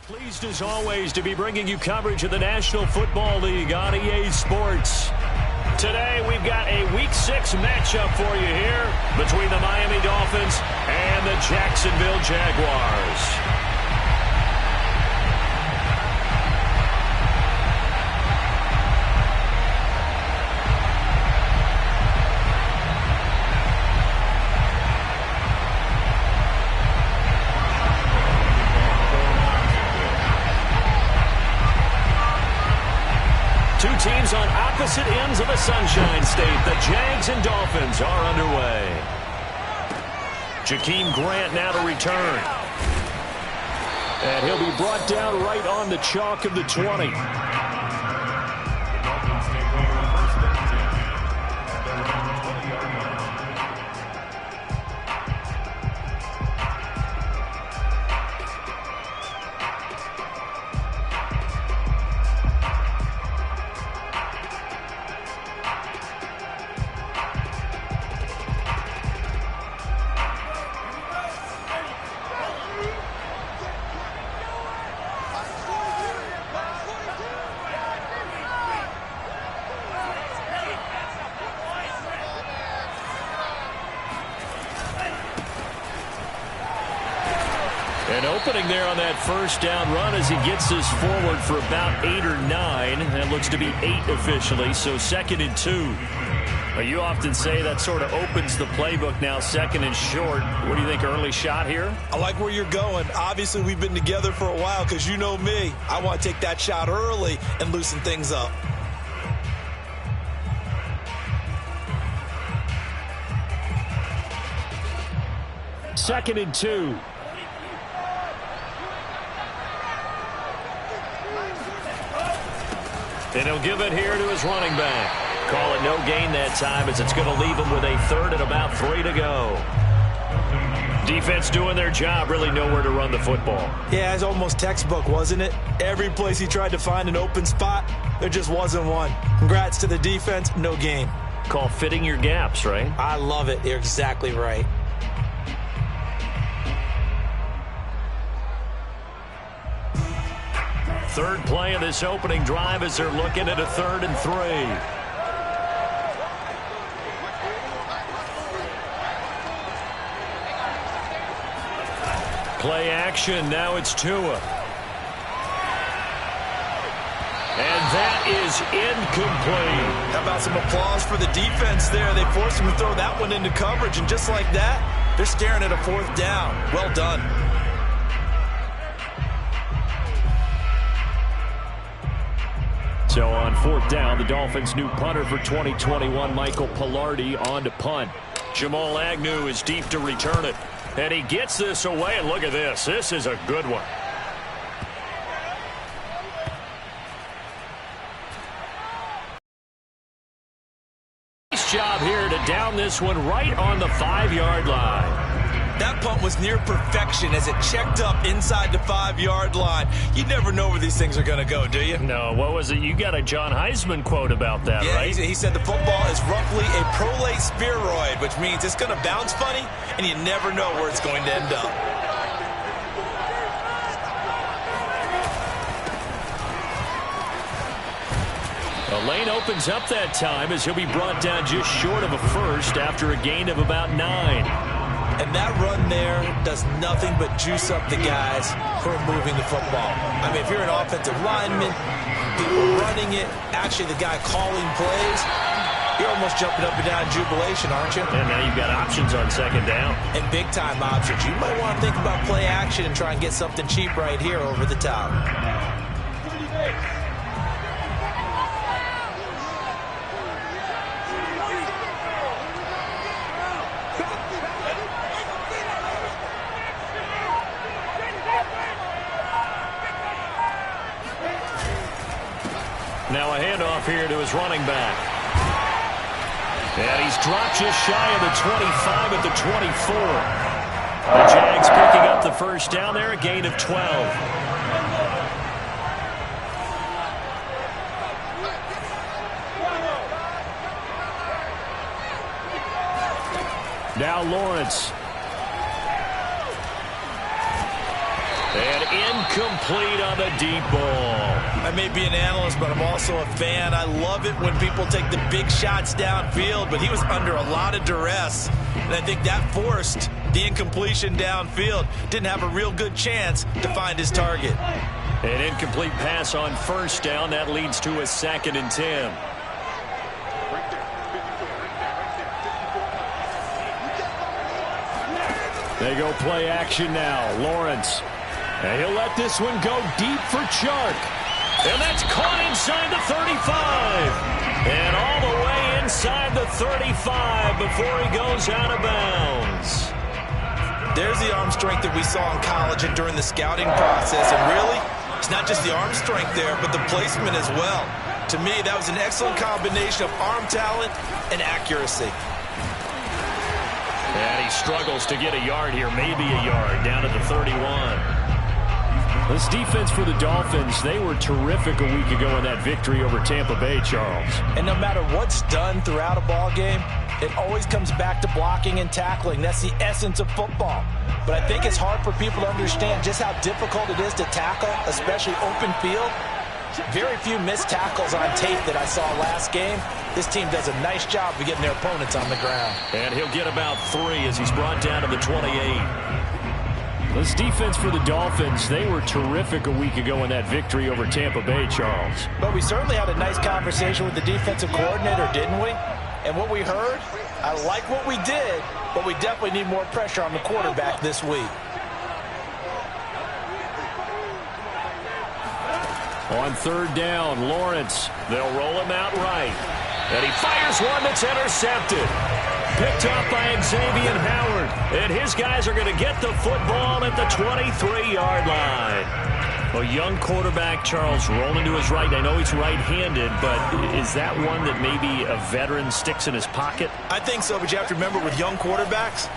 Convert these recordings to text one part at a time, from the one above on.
Pleased as always to be bringing you coverage of the National Football League on EA Sports. Today we've got a Week 6 matchup for you here between the Miami Dolphins and the Jacksonville Jaguars. Two teams on opposite ends of the Sunshine State. The Jags and Dolphins are underway. Jakeem Grant now to return. And he'll be brought down right on the chalk of the 20. An opening there on that first down run as he gets us forward for about 8 or 9. That looks to be 8 officially, so 2nd and 2. You often say that sort of opens the playbook now, 2nd and short. What do you think, early shot here? I like where you're going. Obviously, we've been together for a while because you know me. I want to take that shot early and loosen things up. Second and 2. And he'll give it here to his running back. Call it no gain that time as it's going to leave him with a 3rd and about 3 to go. Defense doing their job, really nowhere to run the football. Yeah, it's almost textbook, wasn't it? Every place he tried to find an open spot, there just wasn't one. Congrats to the defense, no gain. Call fitting your gaps, right? I love it. You're exactly right. Third play of this opening drive as they're looking at a 3rd and 3. Play action. Now it's Tua. And that is incomplete. How about some applause for the defense there? They forced him to throw that one into coverage, and just like that, they're staring at a 4th down. Well done. So on 4th down, the Dolphins' new punter for 2021, Michael Pilardi, on to punt. Jamal Agnew is deep to return it. And he gets this away, and look at this. This is a good one. Nice job here to down this one right on the 5-yard line. That punt was near perfection as it checked up inside the 5-yard line. You never know where these things are going to go, do you? No, what was it? You got a John Heisman quote about that, yeah, right? He said the football is roughly a prolate spheroid, which means it's going to bounce funny, and you never know where it's going to end up. The lane opens up that time as he'll be brought down just short of a 1st after a gain of about 9. And that run there does nothing but juice up the guys who are moving the football. I mean, if you're an offensive lineman, people running it, actually the guy calling plays, you're almost jumping up and down in jubilation, aren't you? And now you've got options on 2nd down. And big-time options. You might want to think about play action and try and get something cheap right here over the top. Now a handoff here to his running back. And he's dropped just shy of the 25 at the 24. The Jags picking up the 1st down there, a gain of 12. Now Lawrence. incomplete on the deep ball. I may be an analyst, but I'm also a fan. I love it when people take the big shots downfield, but he was under a lot of duress, and I think that forced the incompletion downfield. Didn't have a real good chance to find his target. An incomplete pass on first down. That leads to a 2nd and 10. They go play action now. Lawrence. And he'll let this one go deep for Chark. And that's caught inside the 35. And all the way inside the 35 before he goes out of bounds. There's the arm strength that we saw in college and during the scouting process. And really, it's not just the arm strength there, but the placement as well. To me, that was an excellent combination of arm talent and accuracy. And he struggles to get a yard here, maybe a yard, down to the 31. This defense for the Dolphins, they were terrific a week ago in that victory over Tampa Bay, Charles. And no matter what's done throughout a ball game, it always comes back to blocking and tackling. That's the essence of football. But I think it's hard for people to understand just how difficult it is to tackle, especially open field. Very few missed tackles on tape that I saw last game. This team does a nice job of getting their opponents on the ground. And he'll get about 3 as he's brought down to the 28. This defense for the Dolphins, they were terrific a week ago in that victory over Tampa Bay, Charles. But we certainly had a nice conversation with the defensive coordinator, didn't we? And what we heard, I like what we did, but we definitely need more pressure on the quarterback this week. On 3rd down, Lawrence. They'll roll him out right. And he fires one that's intercepted. Picked up by Xavier Howard. And his guys are going to get the football at the 23-yard line. A young quarterback, Charles, rolling to his right. I know he's right-handed, but is that one that maybe a veteran sticks in his pocket? I think so, but you have to remember with young quarterbacks,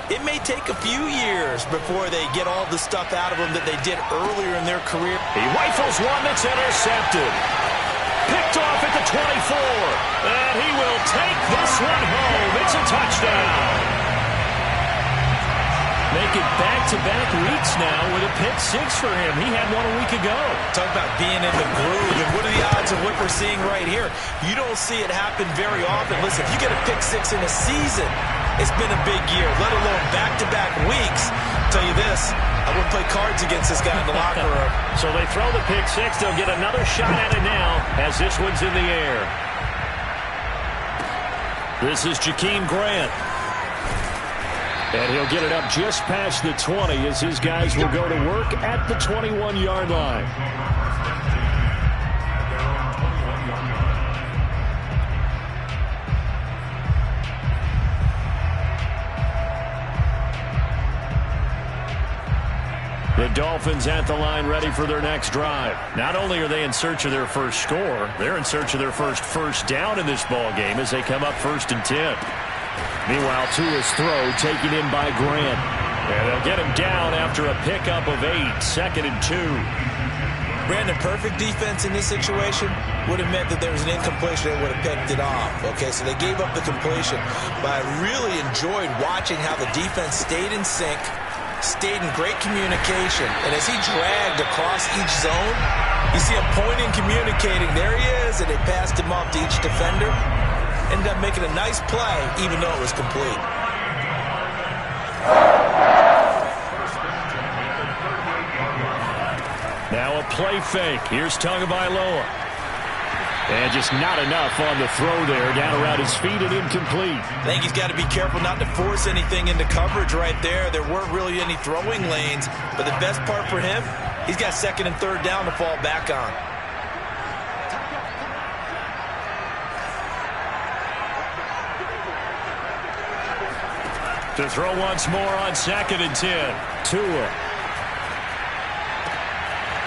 it may take a few years before they get all the stuff out of them that they did earlier in their career. He rifles one that's intercepted. Picked off at the 24. And he will take this one home. It's a touchdown. Make it back-to-back weeks now with a pick 6 for him. He had one a week ago. Talk about being in the groove, and what are the odds of what we're seeing right here? You don't see it happen very often. Listen, if you get a pick 6 in a season, it's been a big year, let alone back-to-back weeks. I'll tell you this, I wouldn't play cards against this guy in the locker room. So they throw the pick 6. They'll get another shot at it now as this one's in the air. This is Jakeem Grant. And he'll get it up just past the 20 as his guys will go to work at the 21-yard line. The Dolphins at the line ready for their next drive. Not only are they in search of their first score, they're in search of their first down in this ball game as they come up 1st and 10. Meanwhile, Tua's throw taken in by Grant. And they'll get him down after a pickup of 8, 2nd and 2. Brandon, perfect defense in this situation would have meant that there was an incompletion and would have picked it off. Okay, so they gave up the completion. But I really enjoyed watching how the defense stayed in sync, stayed in great communication. And as he dragged across each zone, you see him pointing, communicating. There he is, and they passed him off to each defender. Ended up making a nice play, even though it was complete. Now a play fake. Here's Tagovailoa. And just not enough on the throw there. Down around his feet and incomplete. I think he's got to be careful not to force anything into coverage right there. There weren't really any throwing lanes. But the best part for him, he's got 2nd and 3rd down to fall back on. To throw once more on 2nd and 10. Tua.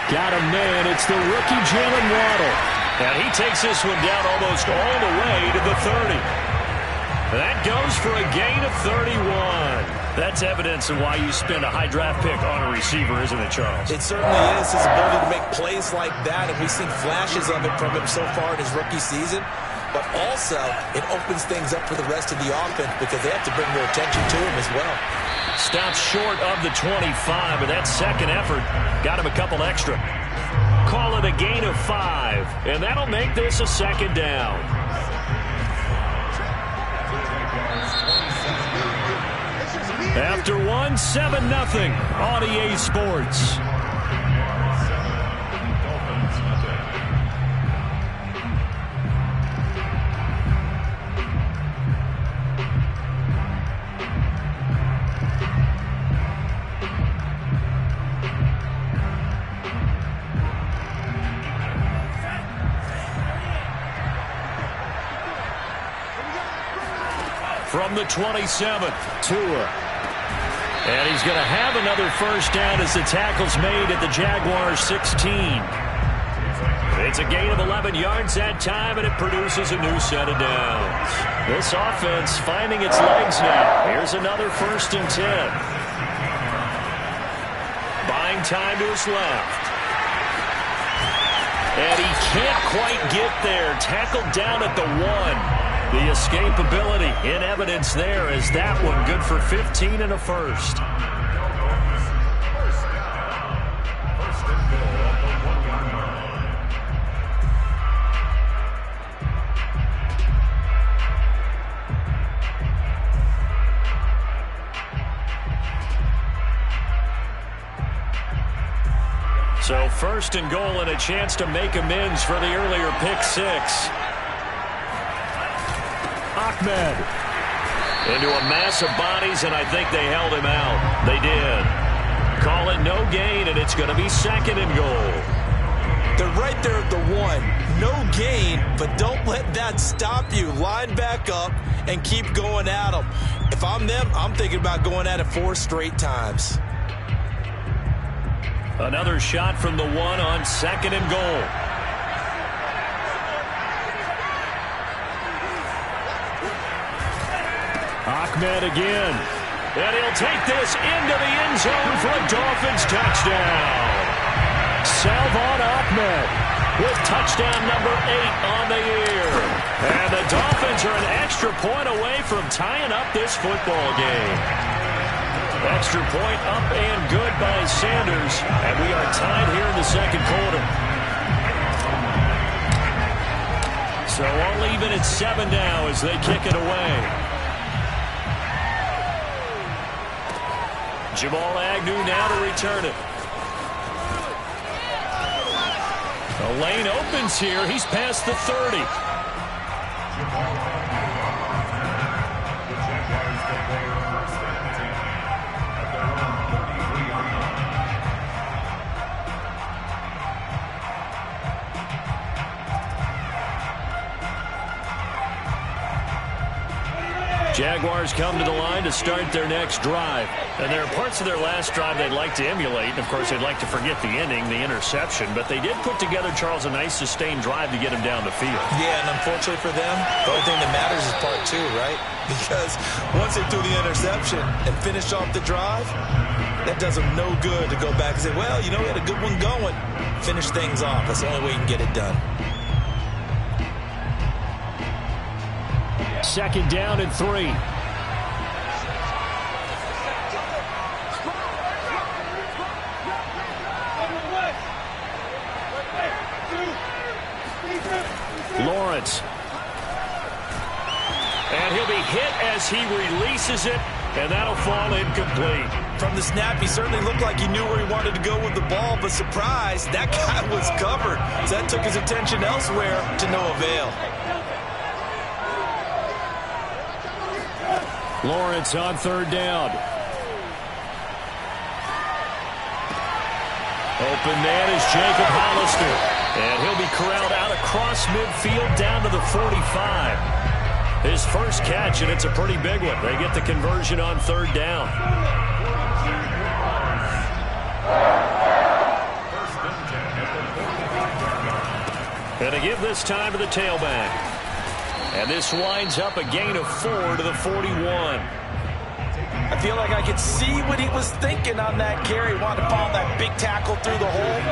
Got a man. It's the rookie Jalen Waddle. And he takes this one down almost all the way to the 30. That goes for a gain of 31. That's evidence of why you spend a high draft pick on a receiver, isn't it, Charles? It certainly is. His ability to make plays like that, and we've seen flashes of it from him so far in his rookie season. But also, it opens things up for the rest of the offense because they have to bring their attention to him as well. stops short of the 25, but that second effort got him a couple extra. Call it a gain of 5, and that'll make this a second down. After one, 7-0 on EA Sports. From the 27, Tua. And he's going to have another first down as the tackle's made at the Jaguars' 16. It's a gain of 11 yards that time, and it produces a new set of downs. This offense finding its legs now. Here's another 1st and 10. Buying time to his left. And he can't quite get there. Tackled down at the 1. The escapability in evidence there as that one good for 15 and a first. So 1st and goal and a chance to make amends for the earlier pick 6. Ahmed into a mass of bodies, and I think they held him out. They did. Call it no gain, and it's going to be 2nd and goal. They're right there at the 1. No gain, but don't let that stop you. Line back up and keep going at them. If I'm them, I'm thinking about going at it 4 straight times. Another shot from the 1 on 2nd and goal. Ahmed again. And he'll take this into the end zone for a Dolphins touchdown. Salvon Ahmed with touchdown number 8 on the year. And the Dolphins are an extra point away from tying up this football game. Extra point up and good by Sanders. And we are tied here in the 2nd quarter. So all even at 7 now as they kick it away. Jamal Agnew now to return it. The lane opens here. He's past the 30. Jaguars come to the line to start their next drive. And there are parts of their last drive they'd like to emulate. And, of course, they'd like to forget the ending, the interception. But they did put together, Charles, a nice sustained drive to get him down the field. Yeah, and unfortunately for them, the only thing that matters is part 2, right? Because once they threw the interception and finished off the drive, that does them no good to go back and say, well, you know, we had a good one going. Finish things off. That's the only way you can get it done. 2nd down and 3. Lawrence. And he'll be hit as he releases it, and that'll fall incomplete. From the snap, he certainly looked like he knew where he wanted to go with the ball, but surprise, that guy was covered. So that took his attention elsewhere to no avail. Lawrence on 3rd down. Open man is Jacob Hollister. And he'll be corralled out across midfield down to the 45. His first catch, and it's a pretty big one. They get the conversion on 3rd down. And to give this time to the tailback. And this winds up a gain of 4 to the 41. I feel like I could see what he was thinking on that carry. Wanted to follow that big tackle through the hole.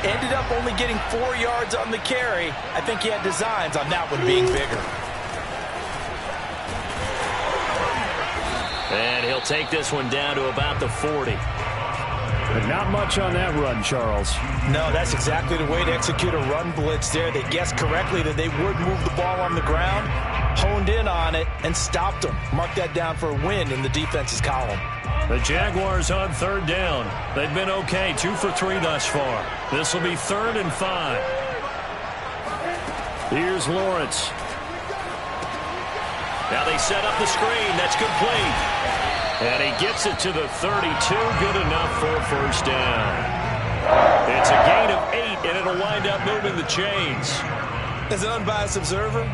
Ended up only getting 4 yards on the carry. I think he had designs on that one being bigger. And he'll take this one down to about the 40. But not much on that run, Charles. No, that's exactly the way to execute a run blitz there. They guessed correctly that they would move the ball on the ground, honed in on it, and stopped them. Mark that down for a win in the defense's column. The Jaguars on third down. They've been okay, 2 for 3 thus far. This will be 3rd and 5. Here's Lawrence. Now they set up the screen. That's complete. And he gets it to the 32. Good enough for a first down. It's a gain of 8, and it'll wind up moving the chains. As an unbiased observer,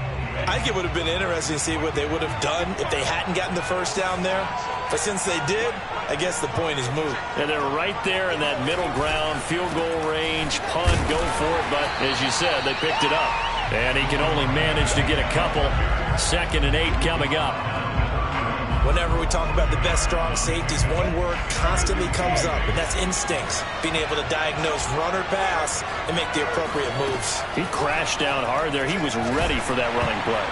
I think it would have been interesting to see what they would have done if they hadn't gotten the first down there. But since they did, I guess the point is moot. And they're right there in that middle ground, field goal range, punt, go for it. But as you said, they picked it up. And he can only manage to get a couple. 2nd and 8 coming up. Whenever we talk about the best strong safeties, one word constantly comes up, and that's instincts. Being able to diagnose run or pass and make the appropriate moves. He crashed down hard there. He was ready for that running play.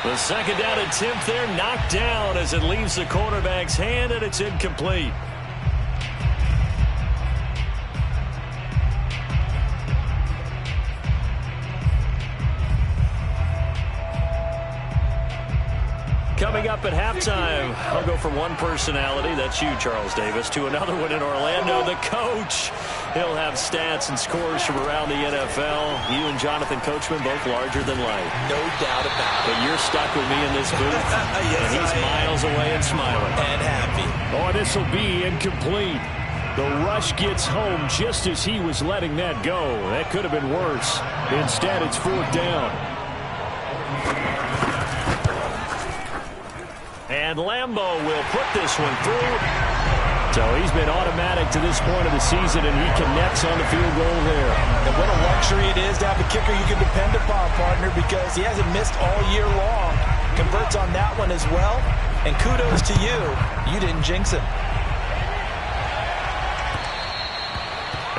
The 2nd down attempt there knocked down as it leaves the quarterback's hand, and it's incomplete. Coming up at halftime, I'll go from one personality, that's you, Charles Davis, to another one in Orlando, the coach. He'll have stats and scores from around the NFL. You and Jonathan Coachman, both larger than life. No doubt about it. But you're stuck with me in this booth, yes, and he's miles away and smiling. And happy. Oh, this will be incomplete. The rush gets home just as he was letting that go. That could have been worse. Instead, it's 4th down. And Lambeau will put this one through. So he's been automatic to this point of the season, and he connects on the field goal there. And what a luxury it is to have a kicker you can depend upon, partner, because he hasn't missed all year long. Converts on that one as well. And kudos to you. You didn't jinx him.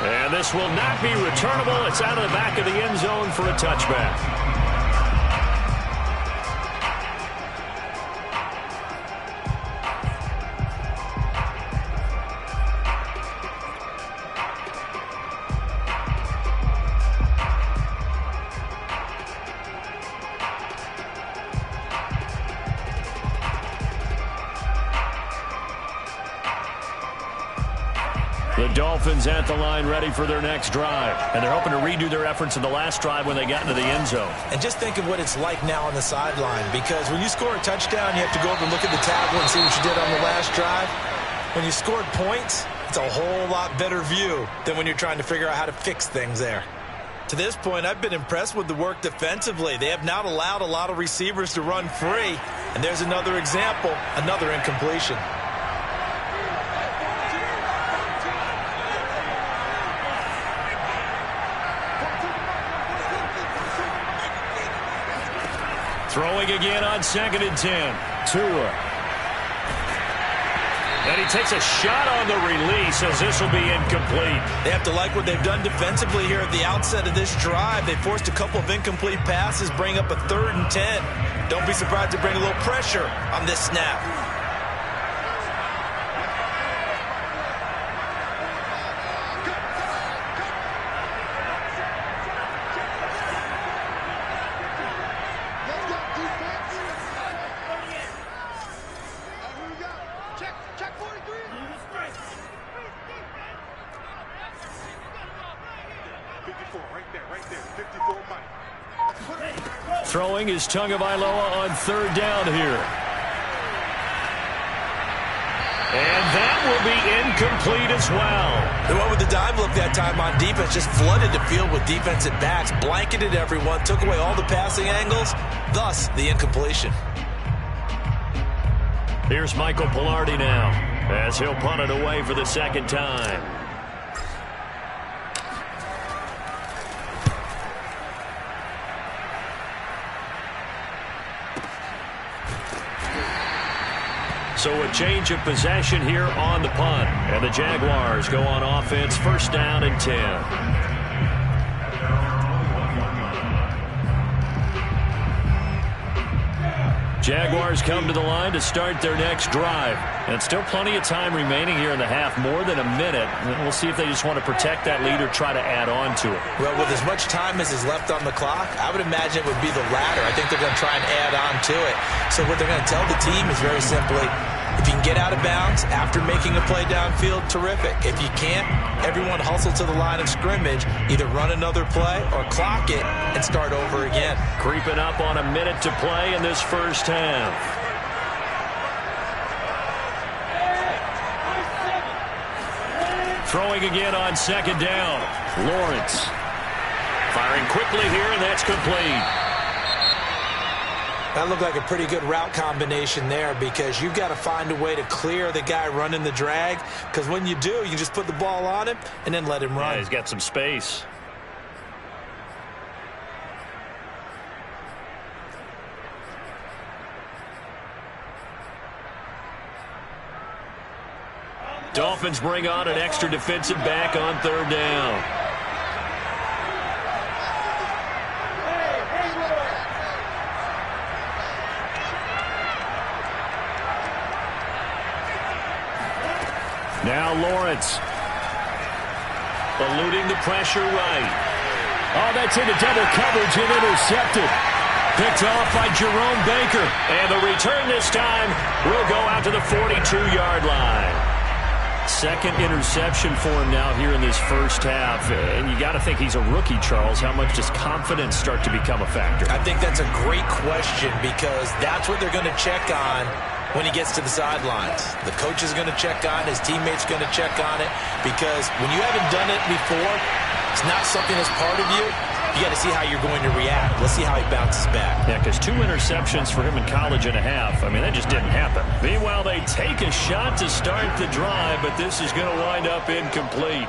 And this will not be returnable. It's out of the back of the end zone for a touchback. The Dolphins at the line ready for their next drive. And they're hoping to redo their efforts in the last drive when they got into the end zone. And just think of what it's like now on the sideline, because when you score a touchdown, you have to go over and look at the tablet and see what you did on the last drive. When you scored points, it's a whole lot better view than when you're trying to figure out how to fix things there. To this point, I've been impressed with the work defensively. They have not allowed a lot of receivers to run free. And there's another example, another incompletion. Throwing again on 2nd and 10. Tua. And he takes a shot on the release as this will be incomplete. They have to like what they've done defensively here at the outset of this drive. They forced a couple of incomplete passes, bring up a 3rd and 10. Don't be surprised to bring a little pressure on this snap. Throwing is Tagovailoa on 3rd down here. And that will be incomplete as well. The one with the dive look that time on defense just flooded the field with defensive backs, blanketed everyone, took away all the passing angles, thus the incompletion. Here's Michael Pilardi now as he'll punt it away for the 2nd time. So a change of possession here on the punt. And the Jaguars go on offense, 1st down and 10. Jaguars come to the line to start their next drive. And still plenty of time remaining here in the half, more than a minute. And we'll see if they just want to protect that lead or try to add on to it. Well, with as much time as is left on the clock, I would imagine it would be the latter. I think they're going to try and add on to it. So what they're going to tell the team is very simply, if you can get out of bounds after making a play downfield, terrific. If you can't, everyone hustle to the line of scrimmage, either run another play or clock it and start over again. Creeping up on a minute to play in this first half. Throwing again on second down. Lawrence firing quickly here, and that's complete. That looked like a pretty good route combination there, because you've got to find a way to clear the guy running the drag, because when you do, you just put the ball on him and then let him run. Yeah, he's got some space. Dolphins bring on an extra defensive back on third down. Now Lawrence. Eluding the pressure right. Oh, that's into double coverage and intercepted. Picked off by Jerome Baker. And the return this time will go out to the 42-yard line. Second interception for him now here in this first half. And you got to think he's a rookie, Charles. How much does confidence start to become a factor? I think that's a great question, because that's what they're going to check on when he gets to the sidelines. The coach is going to check on, his teammates going to check on it, because when you haven't done it before, it's not something that's part of you. You got to see how you're going to react. Let's see how he bounces back. Yeah, because 2 interceptions for him in college and a half. I mean, that just didn't happen. Meanwhile, they take a shot to start the drive, but this is going to wind up incomplete.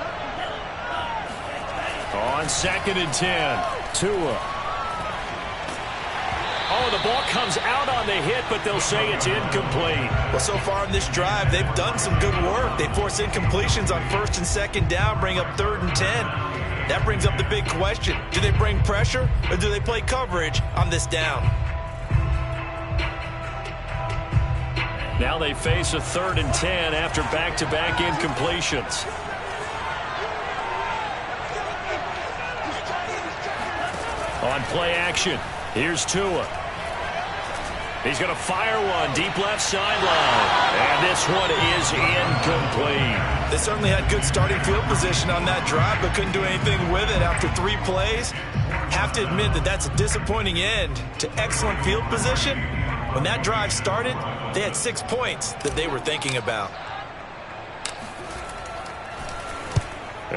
On 2nd and 10, Tua. Oh, the ball comes out on the hit, but they'll say it's incomplete. Well, so far in this drive, they've done some good work. They force incompletions on 1st and 2nd down, bring up 3rd and 10. That brings up the big question. Do they bring pressure, or do they play coverage on this down? Now they face a 3rd and 10 after back-to-back incompletions. On play action, here's Tua. He's going to fire one deep left sideline. And this one is incomplete. They certainly had good starting field position on that drive, but couldn't do anything with it after 3 plays. Have to admit that that's a disappointing end to excellent field position. When that drive started, they had 6 points that they were thinking about.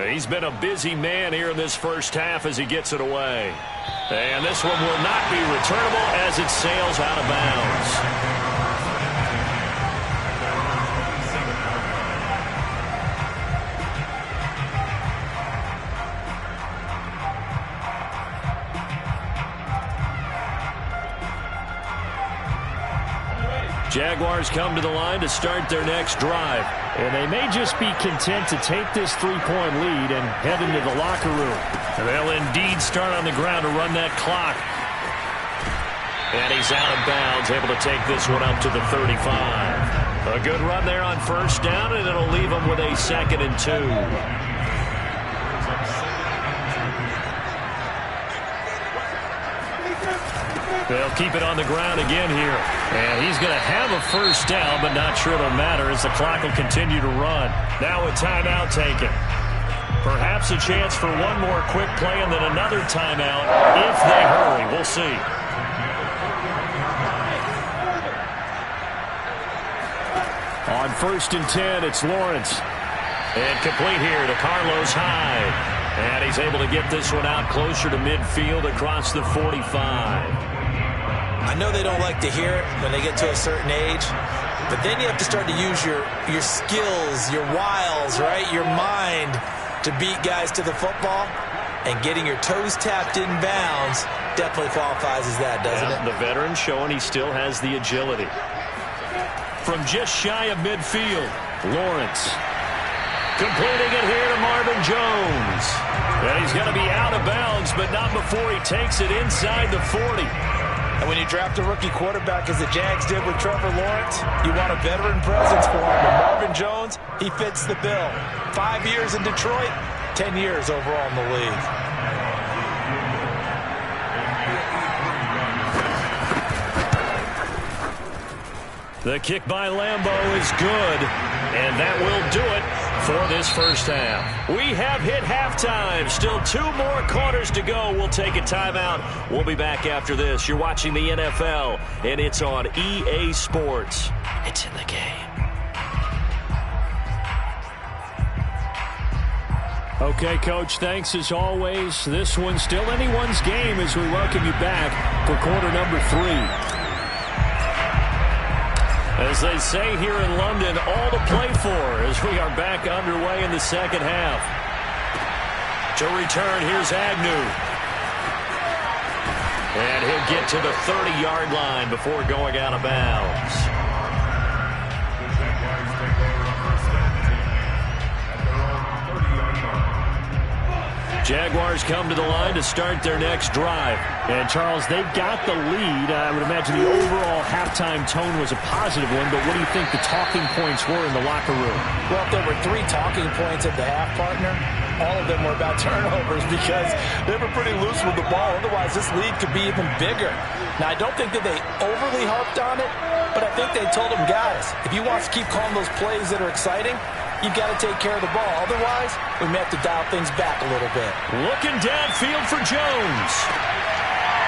He's been a busy man here in this first half as he gets it away. And this one will not be returnable as it sails out of bounds. Jaguars come to the line to start their next drive. And they may just be content to take this 3-point lead and head into the locker room. They'll indeed start on the ground to run that clock. And he's out of bounds, able to take this one up to the 35. A good run there on 1st down, and it'll leave him with a 2nd and 2. They'll keep it on the ground again here. And he's going to have a 1st down, but not sure it'll matter as the clock will continue to run. Now a timeout taken. Perhaps a chance for one more quick play and then another timeout if they hurry. We'll see. On 1st and 10, it's Lawrence. And complete here to Carlos Hyde. And he's able to get this one out closer to midfield across the 45. I know they don't like to hear it when they get to a certain age, but then you have to start to use your skills, your wiles, right, your mind to beat guys to the football. And getting your toes tapped in bounds definitely qualifies as that, doesn't it? The veteran showing he still has the agility. From just shy of midfield, Lawrence. Completing it here to Marvin Jones. And he's going to be out of bounds, but not before he takes it inside the 40. And when you draft a rookie quarterback, as the Jags did with Trevor Lawrence, you want a veteran presence for him. And Marvin Jones, he fits the bill. 5 years in Detroit, 10 years overall in the league. The kick by Lambeau is good, and that will do it for this first half. We have hit halftime. Still 2 more quarters to go. We'll take a timeout. We'll be back after this. You're watching the NFL, and it's on EA Sports. It's in the game. Okay, Coach, thanks as always. This one's still anyone's game as we welcome you back for quarter number 3. As they say here in London, all to play for as we are back underway in the second half. To return, here's Agnew. And he'll get to the 30-yard line before going out of bounds. Jaguars come to the line to start their next drive. And, Charles, they've got the lead. I would imagine the overall halftime tone was a positive one, but what do you think the talking points were in the locker room? Well, if there were 3 talking points at the half, partner, all of them were about turnovers because they were pretty loose with the ball. Otherwise, this lead could be even bigger. Now, I don't think that they overly harped on it, but I think they told them, guys, if you want to keep calling those plays that are exciting, you've got to take care of the ball. Otherwise, we may have to dial things back a little bit. Looking downfield for Jones.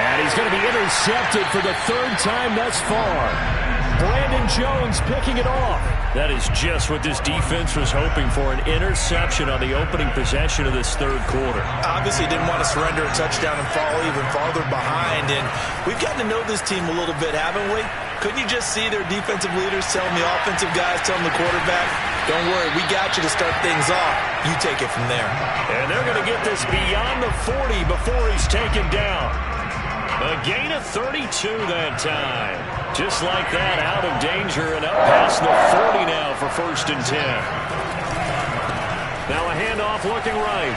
And he's going to be intercepted for the 3rd time thus far. Brandon Jones picking it off. That is just what this defense was hoping for, an interception on the opening possession of this 3rd quarter. Obviously didn't want to surrender a touchdown and fall even farther behind. And we've gotten to know this team a little bit, haven't we? Couldn't you just see their defensive leaders telling the offensive guys, telling the quarterback, don't worry, we got you to start things off. You take it from there. And they're going to get this beyond the 40 before he's taken down. A gain of 32 that time. Just like that, out of danger and up past the 40 now for 1st and 10. Now a handoff looking right.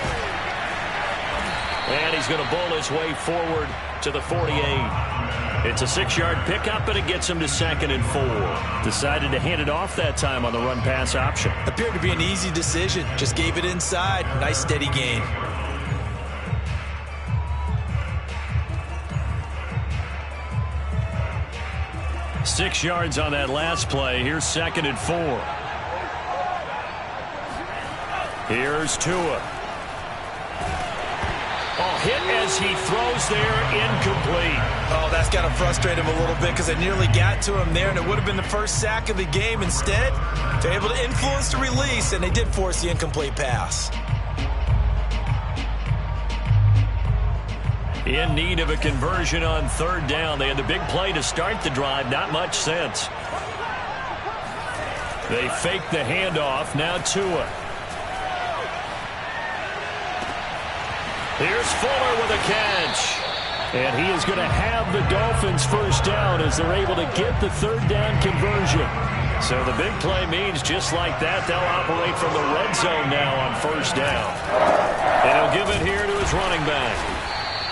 And he's going to bowl his way forward to the 48. It's a 6-yard pickup, and it gets him to 2nd and 4. Decided to hand it off that time on the run-pass option. Appeared to be an easy decision. Just gave it inside. Nice steady gain. Six yards on that last play. Here's 2nd and 4. Here's Tua. Oh, hit as he throws there, incomplete. Oh, that's got to frustrate him a little bit because it nearly got to him there, and it would have been the first sack of the game. Instead, they're able to influence the release, and they did force the incomplete pass. In need of a conversion on 3rd down. They had the big play to start the drive. Not much sense. They fake the handoff. Now Tua. Here's Fuller with a catch. And he is going to have the Dolphins 1st down as they're able to get the 3rd down conversion. So the big play means just like that, they'll operate from the red zone now on 1st down. And he'll give it here to his running back.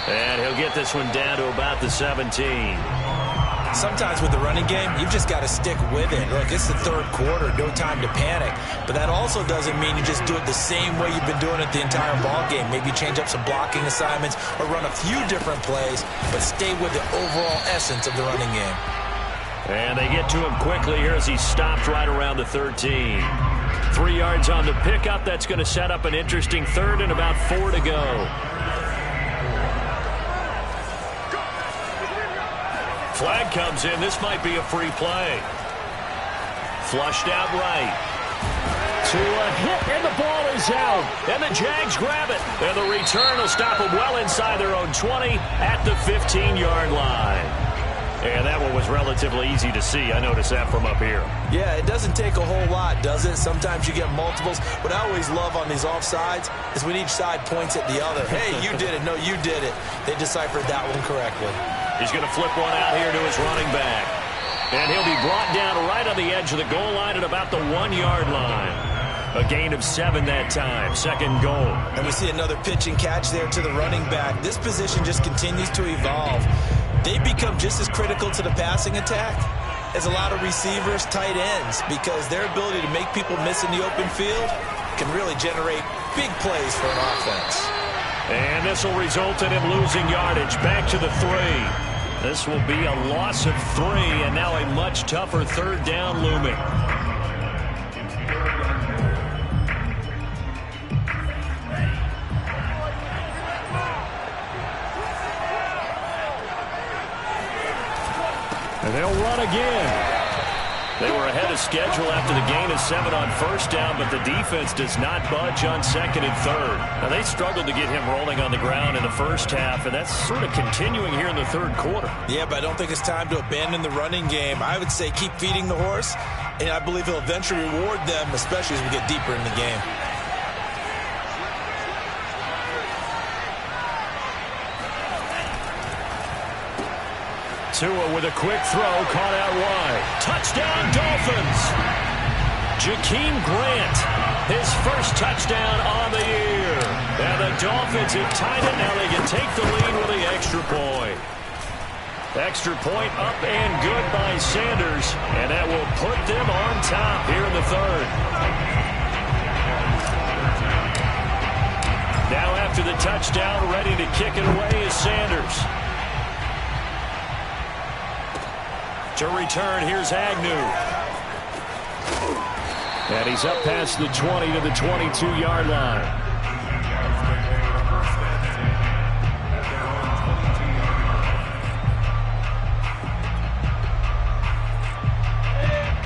And he'll get this one down to about the 17. Sometimes with the running game, you've just got to stick with it. Look, it's the 3rd quarter, no time to panic. But that also doesn't mean you just do it the same way you've been doing it the entire ball game. Maybe change up some blocking assignments or run a few different plays, but stay with the overall essence of the running game. And they get to him quickly here as he stopped right around the 13. 3 yards on the pickup. That's going to set up an interesting 3rd and about 4 to go. Flag comes in. This might be a free play. Flushed out right. To a hit, and the ball is out. And the Jags grab it. And the return will stop them well inside their own 20 at the 15-yard line. And that one was relatively easy to see. I noticed that from up here. Yeah, it doesn't take a whole lot, does it? Sometimes you get multiples. What I always love on these offsides is when each side points at the other. Hey, you did it. No, you did it. They deciphered that one correctly. He's going to flip one out here to his running back. And he'll be brought down right on the edge of the goal line at about the 1-yard line. A gain of 7 that time. 2nd goal. And we see another pitch and catch there to the running back. This position just continues to evolve. they become just as critical to the passing attack as a lot of receivers, tight ends, because their ability to make people miss in the open field can really generate big plays for an offense. And this will result in him losing yardage. Back to the 3. This will be a loss of 3, and now a much tougher third down looming. And they'll run again. They were ahead of schedule after the gain of 7 on first down, but the defense does not budge on second and third. Now, they struggled to get him rolling on the ground in the first half, and that's sort of continuing here in the third quarter. Yeah, but I don't think it's time to abandon the running game. I would say keep feeding the horse, and I believe he'll eventually reward them, especially as we get deeper in the game. Tua with a quick throw, caught out wide. Touchdown, Dolphins! Jakeem Grant, his first touchdown on the year. And the Dolphins have tied it. Now they can take the lead with the extra point. Extra point up and good by Sanders. And that will put them on top here in the third. Now after the touchdown, ready to kick it away is Sanders. To return, here's Agnew. And he's up past the 20 to the 22-yard line.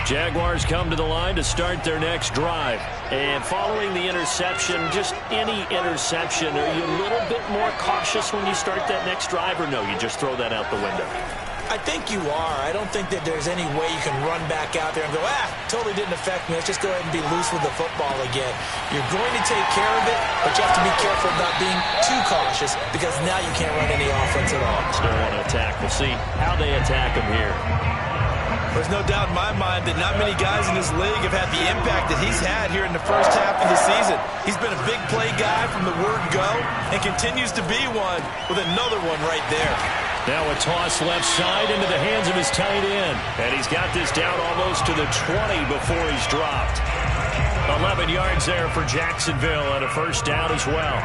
Jaguars come to the line to start their next drive. And following the interception, just any interception, are you a little bit more cautious when you start that next drive, or no, you just throw that out the window? I think you are. I don't think that there's any way you can run back out there and go, totally didn't affect me. Let's just go ahead and be loose with the football again. You're going to take care of it, but you have to be careful about being too cautious because now you can't run any offense at all. Still want to attack. We'll see how they attack him here. There's no doubt in my mind that not many guys in this league have had the impact that he's had here in the first half of the season. He's been a big play guy from the word go and continues to be one with another one right there. Now a toss left side into the hands of his tight end. And he's got this down almost to the 20 before he's dropped. 11 yards there for Jacksonville and a first down as well.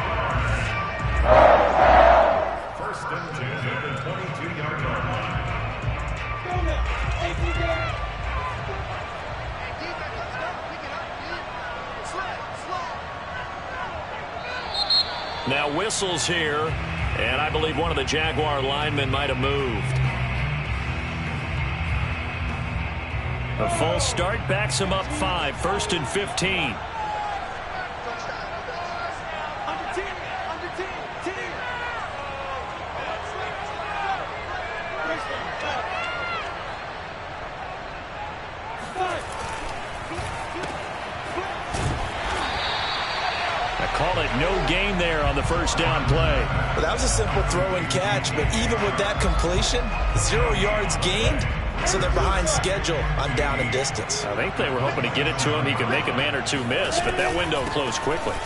First and 10 at the 22-yard line. Now whistles here, and I believe one of the Jaguar linemen might have moved. A false start backs him up 5, first and 15. Call it no gain there on the first down play. Well, that was a simple throw and catch, but even with that completion, 0 yards gained, so they're behind schedule on down and distance. I think they were hoping to get it to him. He could make a man or two miss, but that window closed quickly.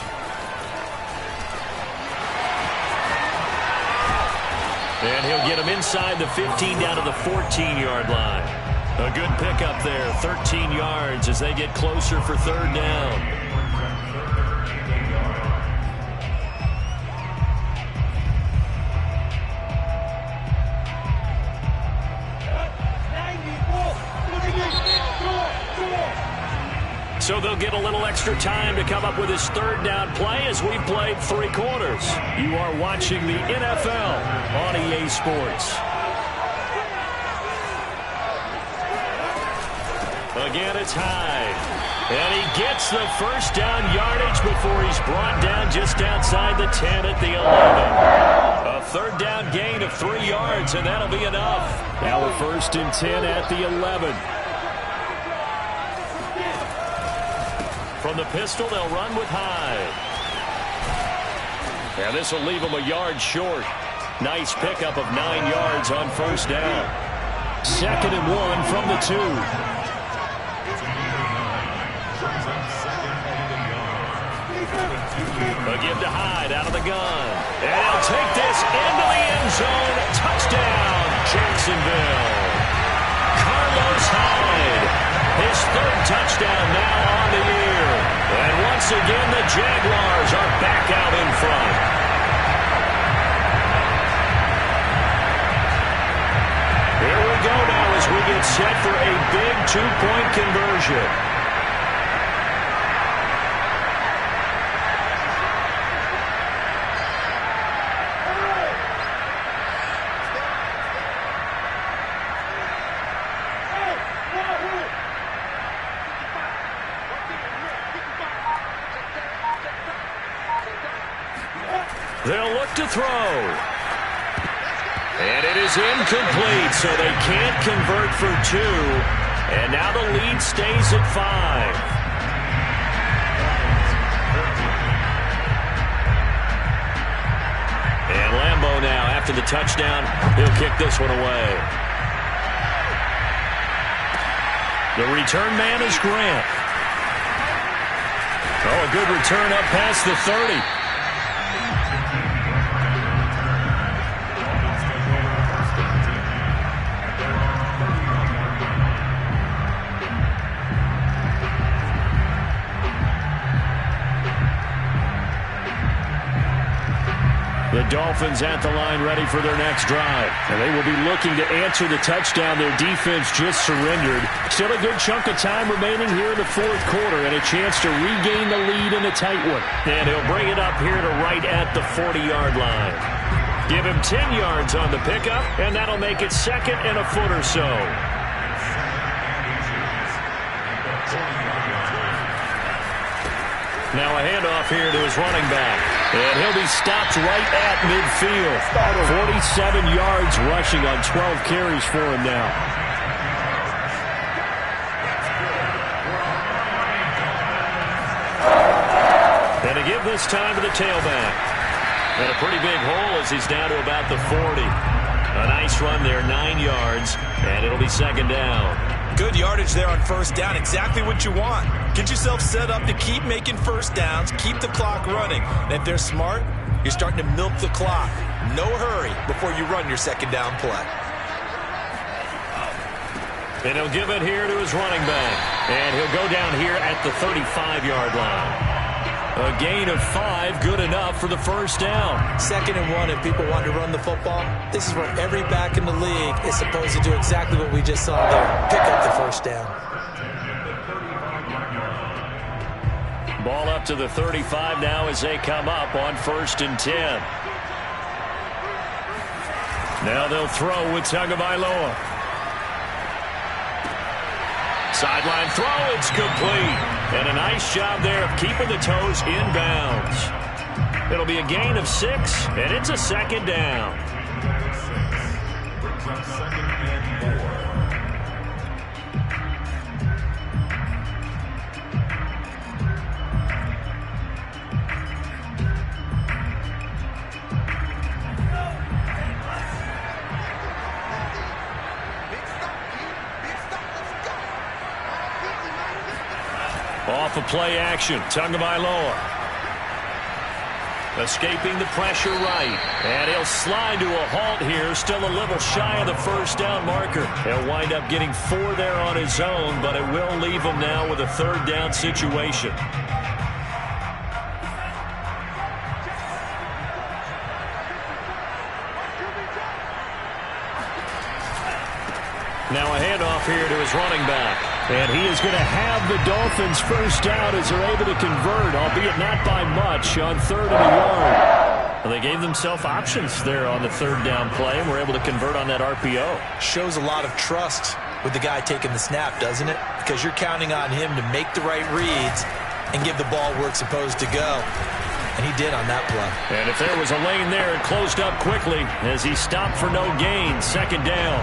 And he'll get him inside the 15 down to the 14-yard line. A good pickup there, 13 yards as they get closer for third down. So they'll get a little extra time to come up with his third down play as we played 3 quarters. You are watching the NFL on EA Sports. Again, it's Hyde. And he gets the first down yardage before he's brought down just outside the 10 at the 11. A third down gain of 3 yards, and that'll be enough. Now a first and 10 at the 11. From the pistol, they'll run with Hyde. And this will leave him a yard short. Nice pickup of 9 yards on first down. Second and 1 from the 2. A give to Hyde out of the gun. And he'll take this into the end zone. Touchdown, Jacksonville. Carlos Hyde, his third touchdown now on the year. And once again, the Jaguars are back out in front. Here we go now as we get set for a big two-point conversion. They'll look to throw. And it is incomplete, so they can't convert for two. And now the lead stays at 5. And Lambeau now, after the touchdown, he'll kick this one away. The return man is Grant. Oh, a good return up past the 30. The Dolphins at the line ready for their next drive. And they will be looking to answer the touchdown their defense just surrendered. Still a good chunk of time remaining here in the fourth quarter and a chance to regain the lead in a tight one. And he'll bring it up here to right at the 40-yard line. Give him 10 yards on the pickup, and that'll make it second and a foot or so. Now a handoff here to his running back. And he'll be stopped right at midfield. 47 yards rushing on 12 carries for him now. And to give this time to the tailback. And a pretty big hole as he's down to about the 40. A nice run there, 9 yards, and it'll be second down. Good yardage there on first down. Exactly what you want. Get yourself set up to keep making first downs, keep the clock running. And if they're smart, you're starting to milk the clock. No hurry before you run your second down play. And he'll give it here to his running back. And he'll go down here at the 35-yard line. A gain of 5, good enough for the first down. 2nd and 1, if people want to run the football, this is where every back in the league is supposed to do exactly what we just saw there. Pick up the first down. Ball up to the 35 now as they come up on 1st and 10. Now they'll throw with Tagovailoa. Sideline throw, it's complete. And a nice job there of keeping the toes inbounds. It'll be a gain of 6, and it's a second down. Off of play action, Tagovailoa. Escaping the pressure right. And he'll slide to a halt here, still a little shy of the first down marker. He'll wind up getting 4 there on his own, but it will leave him now with a third down situation. Now a handoff here to his running back. And he is going to have the Dolphins first down as they're able to convert, albeit not by much, on 3rd and a yard. Well, they gave themselves options there on the third down play and were able to convert on that RPO. Shows a lot of trust with the guy taking the snap, doesn't it? Because you're counting on him to make the right reads and give the ball where it's supposed to go. And he did on that play. And if there was a lane there, it closed up quickly as he stopped for no gain. Second down.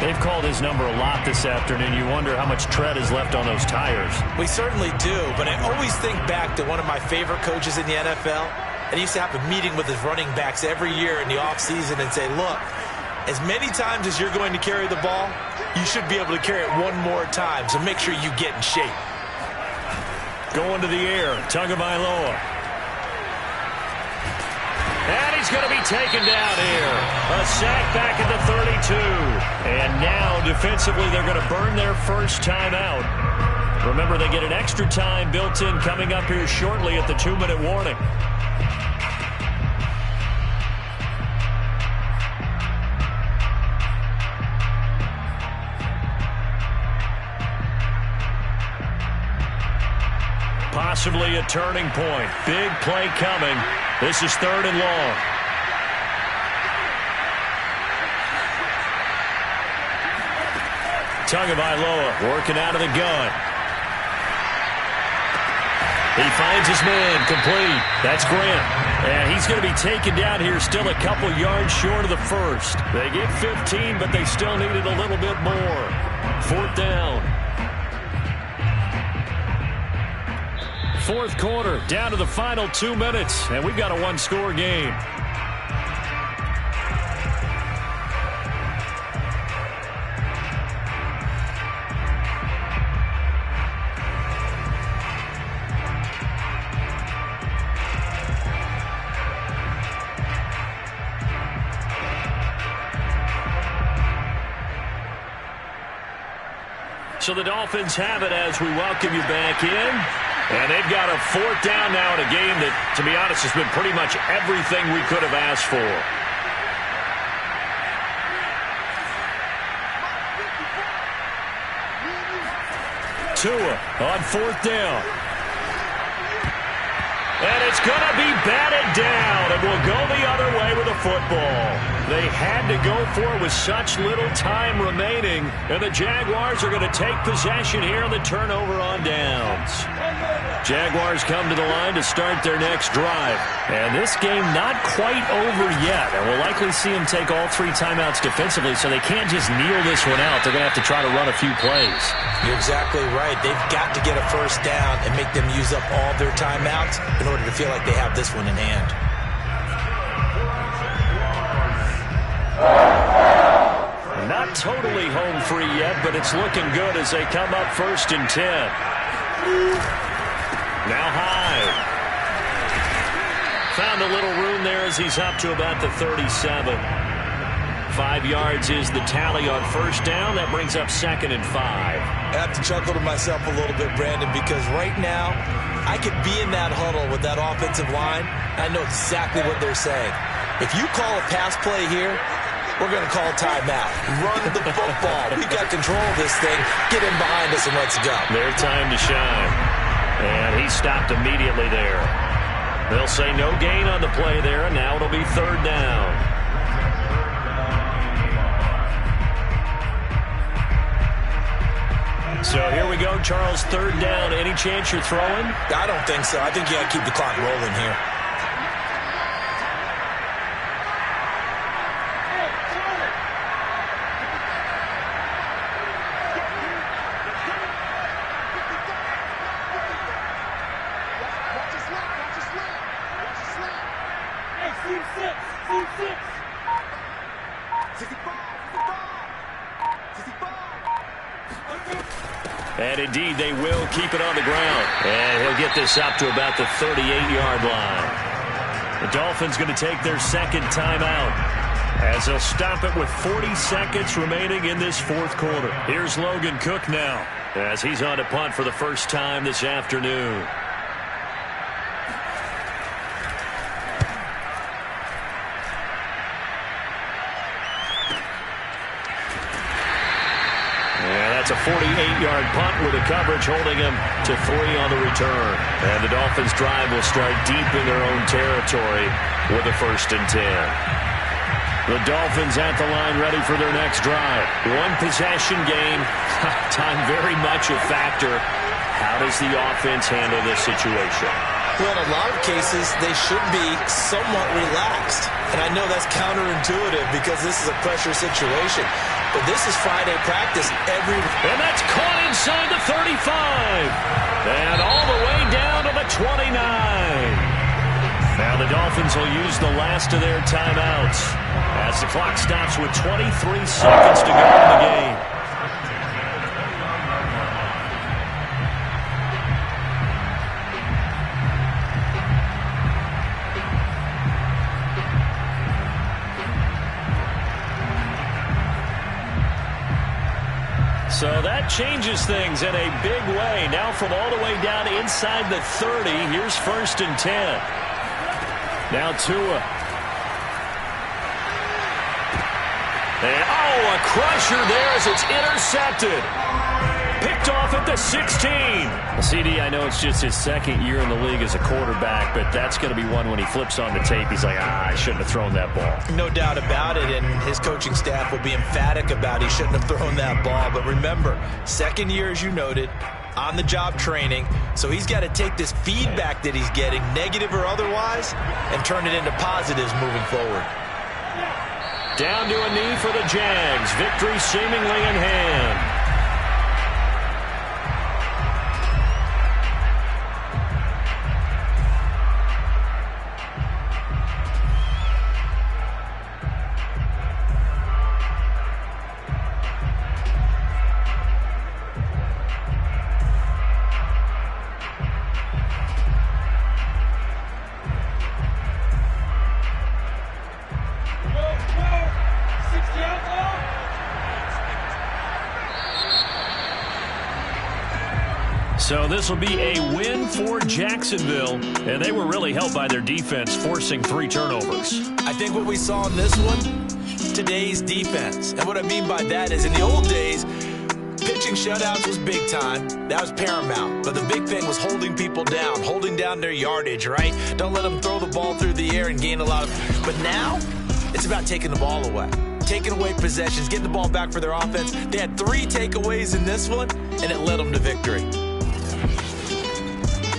They've called his number a lot this afternoon. You wonder how much tread is left on those tires. We certainly do, but I always think back to one of my favorite coaches in the NFL. And he used to have a meeting with his running backs every year in the offseason and say, look, as many times as you're going to carry the ball, you should be able to carry it one more time, so make sure you get in shape. Going to the air, Tagovailoa. And he's going to be taken down here. A sack back at the 32. And now, defensively, they're going to burn their first timeout. Remember, they get an extra time built in coming up here shortly at the 2-minute warning. Possibly a turning point. Big play coming. This is 3rd and long. Tagovailoa working out of the gun. He finds his man complete. That's Grant. And he's going to be taken down here still a couple yards short of the first. They get 15, but they still needed a little bit more. 4th down. 4th quarter, down to the final 2 minutes, and we've got a one-score game. So the Dolphins have it as we welcome you back in. And they've got a 4th down now in a game that, to be honest, has been pretty much everything we could have asked for. Tua on 4th down. And it's going to be batted down, and will go the other way with the football. They had to go for it with such little time remaining, and the Jaguars are going to take possession here on the turnover on downs. Jaguars come to the line to start their next drive. And this game not quite over yet, and we'll likely see them take all 3 timeouts defensively, so they can't just kneel this one out. They're going to have to try to run a few plays. You're exactly right. They've got to get a first down and make them use up all their timeouts in order to feel like they have this one in hand. Not totally home free yet, but it's looking good as they come up 1st and 10. Now Hyde. Found a little room there as he's up to about the 37. 5 yards is the tally on 1st down. That brings up 2nd and 5. I have to chuckle to myself a little bit, Brandon, because right now I could be in that huddle with that offensive line. I know exactly what they're saying. If you call a pass play here, we're going to call a timeout. Run the football. We've got control of this thing. Get in behind us and let's go. Their time to shine. And he stopped immediately there. They'll say no gain on the play there, and now it'll be 3rd down. So here we go, Charles, 3rd down. Any chance you're throwing? I don't think so. I think you got to keep the clock rolling here. And indeed, they will keep it on the ground. And he'll get this up to about the 38-yard line. The Dolphins going to take their 2nd timeout, as they'll stop it with 40 seconds remaining in this 4th quarter. Here's Logan Cook now, as he's on to punt for the first time this afternoon. That's a 48-yard punt with the coverage holding him to 3 on the return. And the Dolphins' drive will start deep in their own territory with a 1st and 10. The Dolphins at the line ready for their next drive. One possession game. Time very much a factor. How does the offense handle this situation? Well, in a lot of cases, they should be somewhat relaxed. And I know that's counterintuitive because this is a pressure situation. But this is Friday practice. And that's caught inside the 35. And all the way down to the 29. Now the Dolphins will use the last of their timeouts as the clock stops with 23 seconds to go in the game. So that changes things in a big way. Now from all the way down inside the 30, here's 1st and 10. Now Tua. And, a crusher there as it's intercepted. Picked off at the 16. CD, I know it's just his 2nd year in the league as a quarterback, but that's going to be one when he flips on the tape. He's like, I shouldn't have thrown that ball. No doubt about it, and his coaching staff will be emphatic about he shouldn't have thrown that ball. But remember, 2nd year, as you noted, on-the-job training. So he's got to take this feedback that he's getting, negative or otherwise, and turn it into positives moving forward. Down to a knee for the Jags. Victory seemingly in hand. So this will be a win for Jacksonville, and they were really helped by their defense forcing 3 turnovers. I think what we saw in this one, today's defense. And what I mean by that is in the old days, pitching shutouts was big time. That was paramount. But the big thing was holding people down, holding down their yardage, right? Don't let them throw the ball through the air and gain a lot of... But now, it's about taking the ball away. Taking away possessions, getting the ball back for their offense. They had 3 takeaways in this one, and it led them to victory.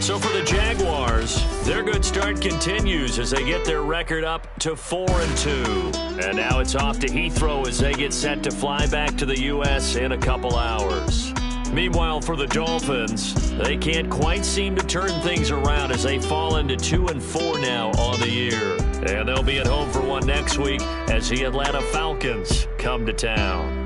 So for the Jaguars, their good start continues as they get their record up to 4-2. And now it's off to Heathrow as they get set to fly back to the U.S. in a couple hours. Meanwhile, for the Dolphins, they can't quite seem to turn things around as they fall into 2-4 now on the year. And they'll be at home for one next week as the Atlanta Falcons come to town.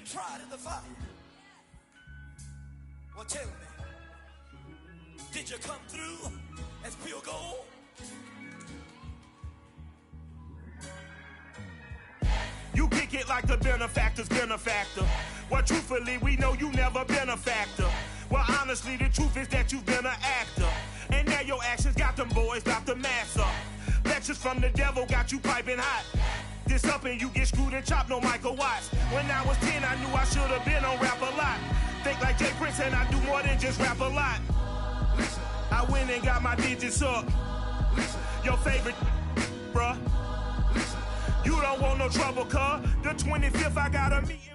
been tried in the fire. Well, tell me, did you come through as pure gold? You kick it like the benefactor's benefactor. Well, truthfully, we know you never been a factor. Well, honestly, the truth is that you've been an actor. And now your actions got them boys about to mass up. Lectures from the devil got you piping hot. This up and you get screwed and chopped, no Michael Watts. When I was 10, I knew I should have been on rap a lot. Think like Jay Prince and I do more than just rap a lot. I went and got my digits up. Your favorite, bruh. You don't want no trouble, cuz. The 25th, I got a meeting.